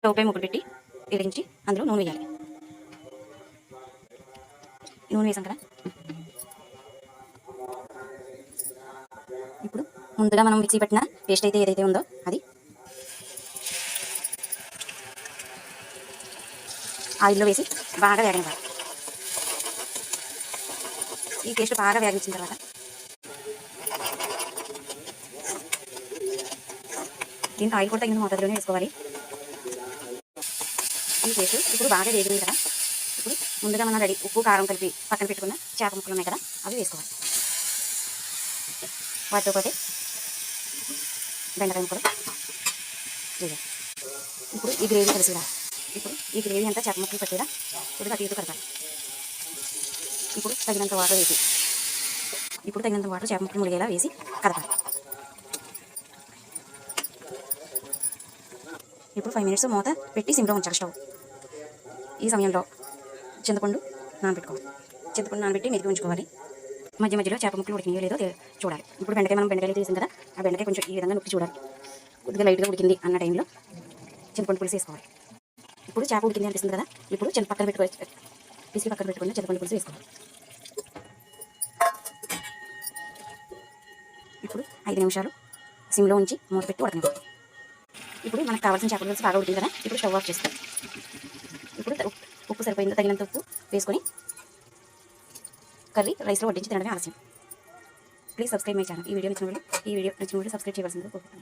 Stove పై ముగ్గురు పెట్టి వెలిగించి అందులో నూనె వేయాలి. నూనె వేసాం కదా, ఇప్పుడు ముందుగా మనం మిక్సీ పట్టిన పేస్ట్ అయితే ఏదైతే ఉందో అది ఆయిల్లో వేసి బాగా వేగనివ్వాలి. ఈ పేస్ట్ బాగా వేగించిన తర్వాత దీంట్లో ఆయిల్ కూడా తగిన మోతాదులోనే వేసుకోవాలి. ఈ పేస్ట్ ఇప్పుడు బాగా వేగింది కదా, ఇప్పుడు ముందుగా మనం ఉప్పు కారం కలిపి పక్కన పెట్టుకున్న చేప ముక్కలు ఉన్నాయి కదా అవి వేసుకోవాలి. వాటితో పాటు బెండకాయ ముక్కలు వేయాలి. ఇప్పుడు ఈ గ్రేవీ కలిసిరా, ఇప్పుడు ఈ గ్రేవీ అంతా చేప ముక్కలు పట్టేలా ఇప్పుడు అటు ఇటు కలపాలి. ఇప్పుడు తగినంత వాటర్ వేసి చేప ముక్కలు ములిగేలా వేసి కలపాలి. ఇప్పుడు 5 మినిట్స్ మూత పెట్టి సిమ్లో ఉంచాలి స్టవ్. ఈ సమయంలో చింతపండు నానబెట్టి మెదిగి ఉంచుకోవాలి. మధ్య మధ్యలో చేప ముక్కలు ఉడికినాయో లేదో చూడాలి. ఇప్పుడు బెండకాయలు తీసాం కదా, ఆ బెండకాయ కొంచెం ఈ విధంగా నొక్కి చూడాలి. కొద్దిగా లైట్గా ఉడికింది అన్న టైంలో చింతపండు పులుసు వేసుకోవాలి. ఇప్పుడు చేప ఉడికింది అనిపిస్తుంది కదా, ఇప్పుడు పక్కన పెట్టుకుని చింతపండు పులుసు వేసుకోవాలి. ఇప్పుడు 5 నిమిషాలు సిమ్లో ఉంచి మూత పెట్టి ఉడకనివ్వాలి. ఇప్పుడు మనకు కావాల్సిన చేపల పులుసు బాగా ఉడికింది కదా, ఇప్పుడు స్టవ్ ఆఫ్ చేసుకోవాలి. ఇప్పుడు ఉప్పు సరిపోయిందో తగినంత ఉప్పు వేసుకొని కర్రీ రైస్లో వడ్డించి తినడమే ఆలస్యం. Please subscribe my channel. ఈ వీడియో నచ్చిన వాళ్ళు సబ్స్క్రైబ్ చేయవలసిందిగా కోరుకుంటున్నాను.